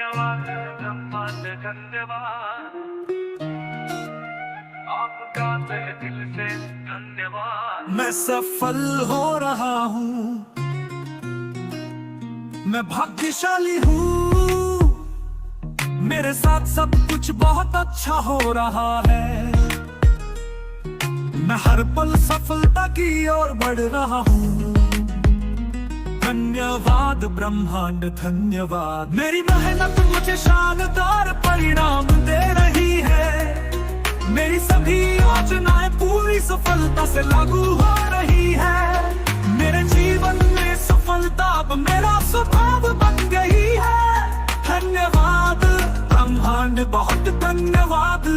धन्यवाद ब्रह्मांड धन्यवाद, आपका तहे दिल से धन्यवाद। मैं सफल हो रहा हूँ, मैं भाग्यशाली हूँ, मेरे साथ सब कुछ बहुत अच्छा हो रहा है। मैं हर पल सफलता की ओर बढ़ रहा हूँ। धन्यवाद ब्रह्मांड धन्यवाद, मेरी मेहनत मुझे शानदार परिणाम दे रही है। मेरी सभी योजनाएं पूरी सफलता से लागू हो रही है। मेरे जीवन में सफलता अब मेरा स्वभाव बन गई है। धन्यवाद ब्रह्मांड बहुत धन्यवाद।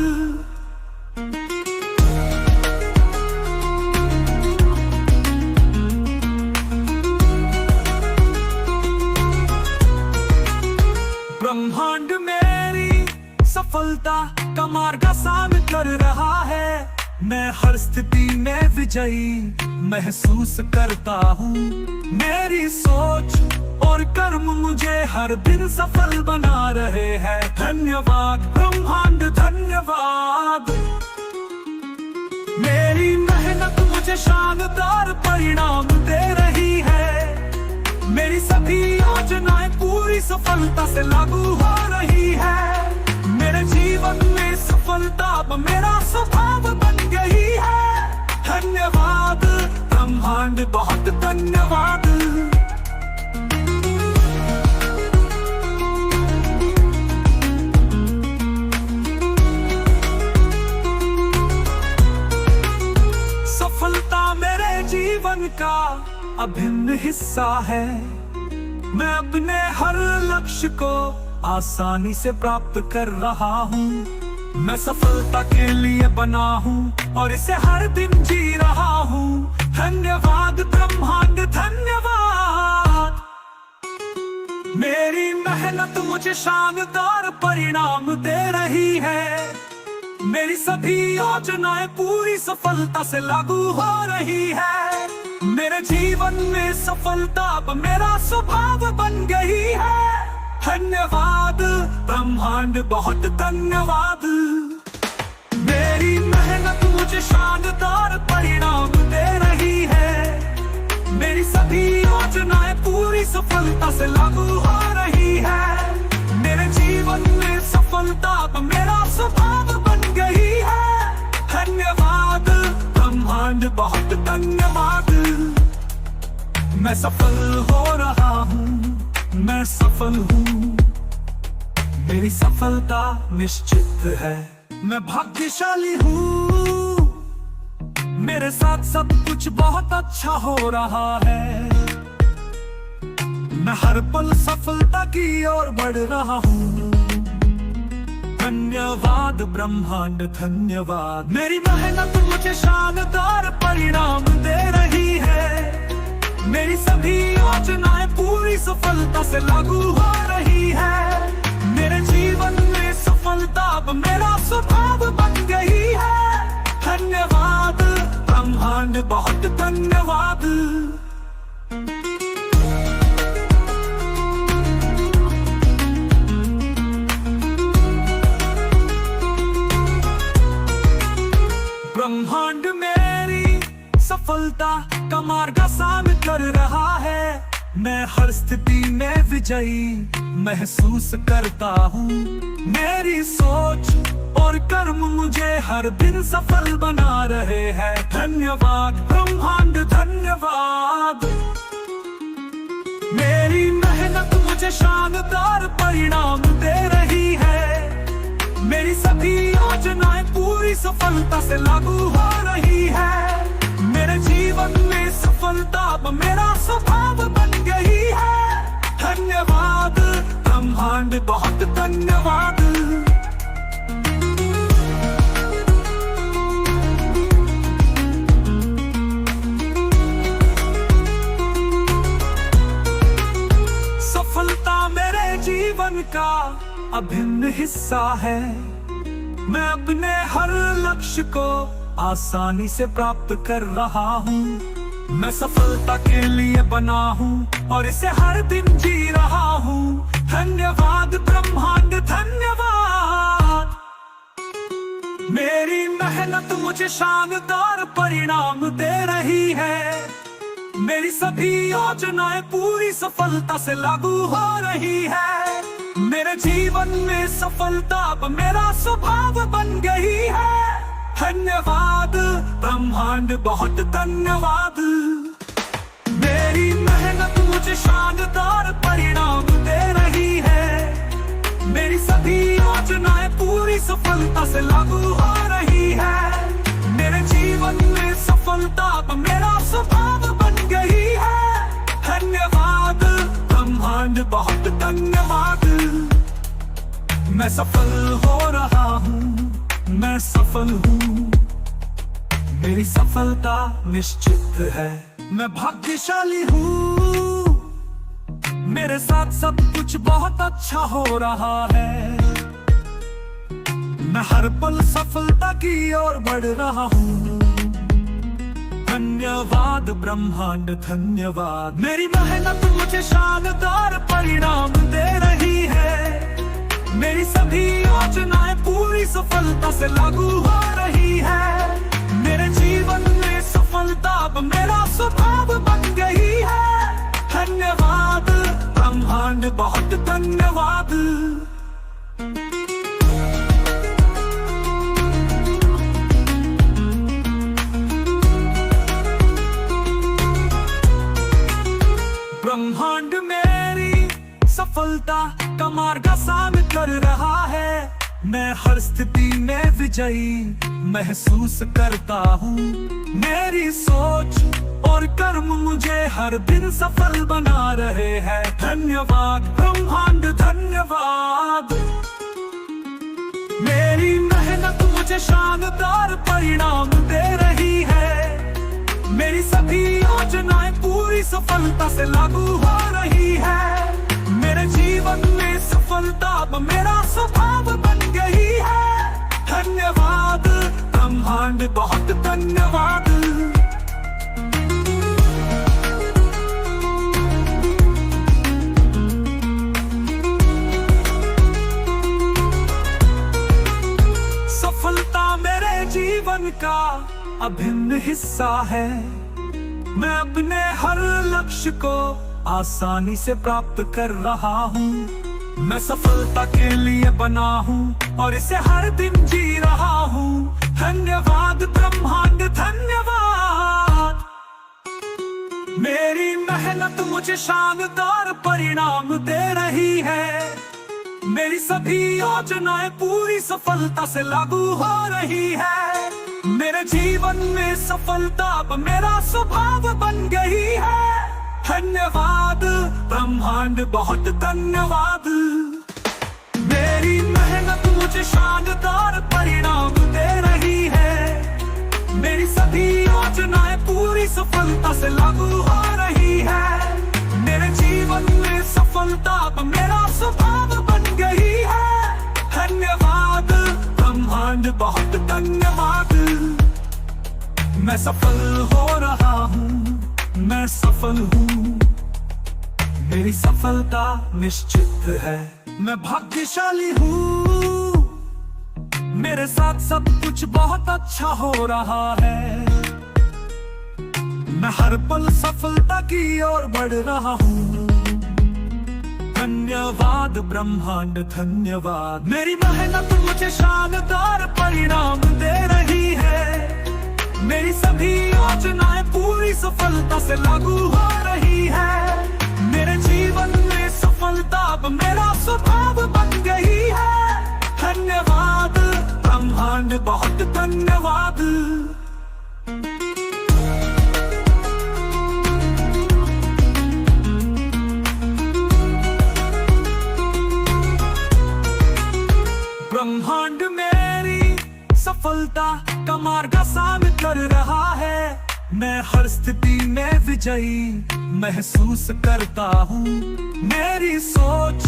ब्रह्मांड मेरी सफलता का मार्ग आसान कर रहा है। मैं हर स्थिति में विजयी महसूस करता हूँ। मेरी सोच और कर्म मुझे हर दिन सफल बना रहे हैं। धन्यवाद ब्रह्मांड धन्यवाद, मेरी मेहनत मुझे शानदार परिणाम दे रही है। मेरी सभी योजनाएं पूरी सफलता से लागू हो रही है। मेरे जीवन में सफलता अब मेरा स्वभाव बन गई है। धन्यवाद ब्रह्मांड बहुत धन्यवाद। सफलता मेरे जीवन का अभिन्न हिस्सा है। मैं अपने हर लक्ष्य को आसानी से प्राप्त कर रहा हूँ। मैं सफलता के लिए बना हूँ और इसे हर दिन जी रहा हूँ। धन्यवाद ब्रह्मांड धन्यवाद, मेरी मेहनत मुझे शानदार परिणाम दे रही है। मेरी सभी योजनाएं पूरी सफलता से लागू हो रही है। मेरे जीवन में सफलता अब मेरा स्वभाव बन गई है। धन्यवाद ब्रह्मांड बहुत धन्यवाद, मेरी मेहनत मुझे शानदार परिणाम दे रही है। मेरी सभी योजनाएं पूरी सफलता से लागू हो रही है। मेरे जीवन में सफलता अब मेरा स्वभाव बन गई है। धन्यवाद ब्रह्मांड बहुत धन्यवाद, मैं सफल हो रहा हूँ, मैं सफल हूँ, मेरी सफलता निश्चित है। मैं भाग्यशाली हूँ, मेरे साथ सब कुछ बहुत अच्छा हो रहा है। मैं हर पल सफलता की ओर बढ़ रहा हूँ। धन्यवाद ब्रह्मांड धन्यवाद, मेरी मेहनत मुझे शानदार परिणाम दे रही है। मेरी सभी योजनाएं पूरी सफलता से लागू हो रही है। मेरे जीवन में सफलता अब मेरा स्वभाव बन गई है। धन्यवाद ब्रह्मांड बहुत धन्यवाद। ब्रह्मांड मेरी सफलता का मार्ग आसान कर रहा है। मैं हर स्थिति में विजयी महसूस करता हूँ। मेरी सोच और कर्म मुझे हर दिन सफल बना रहे हैं। धन्यवाद ब्रह्मांड धन्यवाद, मेरी मेहनत मुझे शानदार परिणाम दे रही है। मेरी सभी योजनाएं पूरी सफलता से लागू हो रही है। मेरे जीवन में सफलता अब मेरा स्वभाव बन गई है। धन्यवाद ब्रह्मांड बहुत धन्यवाद, सफलता मेरे जीवन का अभिन्न हिस्सा है। मैं अपने हर लक्ष्य को आसानी से प्राप्त कर रहा हूँ। मैं सफलता के लिए बना हूँ और इसे हर दिन जी रहा हूँ। धन्यवाद ब्रह्मा मुझे शानदार परिणाम दे रही है। मेरी सभी योजनाएं पूरी सफलता से लागू हो रही है। मेरे जीवन में सफलता अब मेरा स्वभाव बन गई है। धन्यवाद ब्रह्मांड, बहुत धन्यवाद। मेरी मेहनत मुझे शानदार परिणाम दे रही है। मेरी सभी योजनाएं पूरी सफलता से लागू हो रही है। मेरे जीवन में सफलता अब मेरा स्वभाव बन गई है। धन्यवाद ब्रह्मांड, बहुत धन्यवाद। मैं सफल हो रहा हूँ, मैं सफल हूँ। मेरी सफलता निश्चित है। मैं भाग्यशाली हूँ, मेरे साथ सब कुछ बहुत अच्छा हो रहा है। मैं हर पल सफलता की ओर बढ़ रहा हूँ। धन्यवाद ब्रह्मांड, धन्यवाद। मेरी मेहनत मुझे शानदार परिणाम दे रही है। मेरी सभी योजनाएं पूरी सफलता से लागू हो रही है। मेरे जीवन में सफलता अब मेरा स्वभाव बन गई है। धन्यवाद ब्रह्मांड, बहुत धन्यवाद। ब्रह्मांड मेरी सफलता का मार्ग आसान कर रहा है। मैं हर स्थिति में विजयी महसूस करता हूँ। मेरी सोच और कर्म मुझे हर दिन सफल बना रहे हैं। धन्यवाद ब्रह्मांड, धन्यवाद। मेरी मेहनत मुझे शानदार परिणाम दे रही है। मेरी सभी योजनाएं पूरी सफलता से लागू हो रही है। मेरे जीवन में सफलता अब मेरा स्वभाव बन गई है। धन्यवाद ब्रह्मांड, बहुत धन्यवाद। सफलता मेरे जीवन का अभिन्न हिस्सा है। मैं अपने हर लक्ष्य को आसानी से प्राप्त कर रहा हूँ। मैं सफलता के लिए बना हूँ और इसे हर दिन जी रहा हूँ। धन्यवाद ब्रह्मांड, धन्यवाद। मेरी मेहनत मुझे शानदार परिणाम दे रही है। मेरी सभी योजनाएं पूरी सफलता से लागू हो रही है। मेरे जीवन में सफलता अब मेरा स्वभाव बन गई है। धन्यवाद ब्रह्मांड, बहुत धन्यवाद। मेरी मेहनत मुझे शानदार परिणाम दे रही है। मेरी सभी योजनाएं पूरी सफलता से लागू हो रही है। मेरे जीवन में सफलता अब मेरा स्वभाव बन गई है। धन्यवाद ब्रह्मांड, बहुत धन्यवाद। मैं सफल हो रहा हूँ, मैं सफल हूँ। मेरी सफलता निश्चित है। मैं भाग्यशाली हूँ, मेरे साथ सब कुछ बहुत अच्छा हो रहा है। मैं हर पल सफलता की ओर बढ़ रहा हूँ। धन्यवाद ब्रह्मांड, धन्यवाद। मेरी मेहनत मुझे शानदार परिणाम दे रही है। मेरी सभी योजनाएं पूरी सफलता से लागू हो रही है। मेरे जीवन में सफलता अब मेरा स्वभाव बन गई है। धन्यवाद ब्रह्मांड, बहुत धन्यवाद। ब्रह्मांड मेरी सफलता का मार्ग आसान कर रहा है। मैं हर स्थिति में विजयी महसूस करता हूँ। मेरी सोच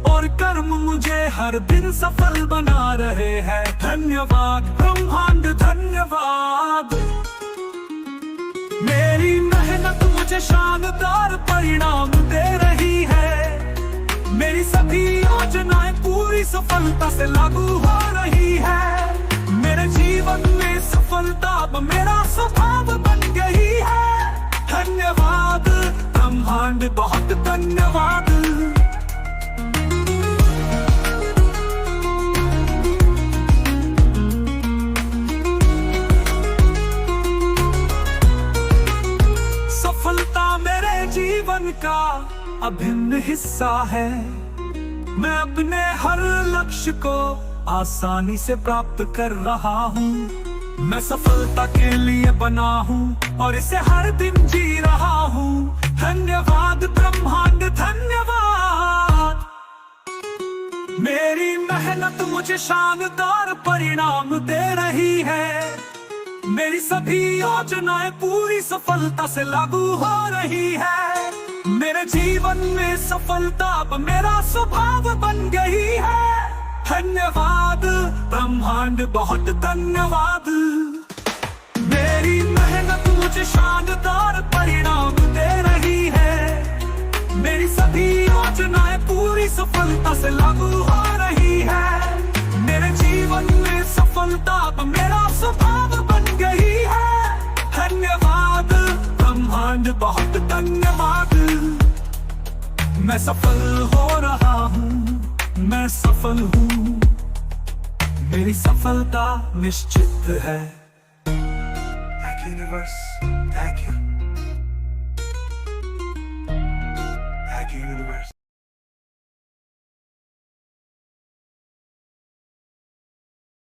और कर्म मुझे हर दिन सफल बना रहे हैं। धन्यवाद ब्रह्मांड, धन्यवाद। मेरी मेहनत मुझे शानदार परिणाम दे रही है। मेरी सभी योजनाएं पूरी सफलता से लागू हो रही है। मेरे जीवन में सफल सफलता अब मेरा स्वभाव बन गई है। धन्यवाद ब्रह्मांड, बहुत धन्यवाद। सफलता मेरे जीवन का अभिन्न हिस्सा है। मैं अपने हर लक्ष्य को आसानी से प्राप्त कर रहा हूँ। मैं सफलता के लिए बना हूँ और इसे हर दिन जी रहा हूँ। धन्यवाद ब्रह्मांड, धन्यवाद। मेरी मेहनत मुझे शानदार परिणाम दे रही है। मेरी सभी योजनाएं पूरी सफलता से लागू हो रही है। मेरे जीवन में सफलता अब मेरा स्वभाव बन गई है। धन्यवाद ब्रह्मांड, बहुत धन्यवाद। मेरी मेहनत मुझे शानदार परिणाम दे रही है। मेरी सभी योजनाएं पूरी सफलता से लागू हो रही है। मेरे जीवन में सफलता अब मेरा स्वभाव बन गई है। धन्यवाद ब्रह्मांड, बहुत धन्यवाद। मैं सफल हो रहा हूँ, मैं सफल हूँ। मेरी सफलता निश्चित है। Thank you, universe. Thank you. Thank you, universe.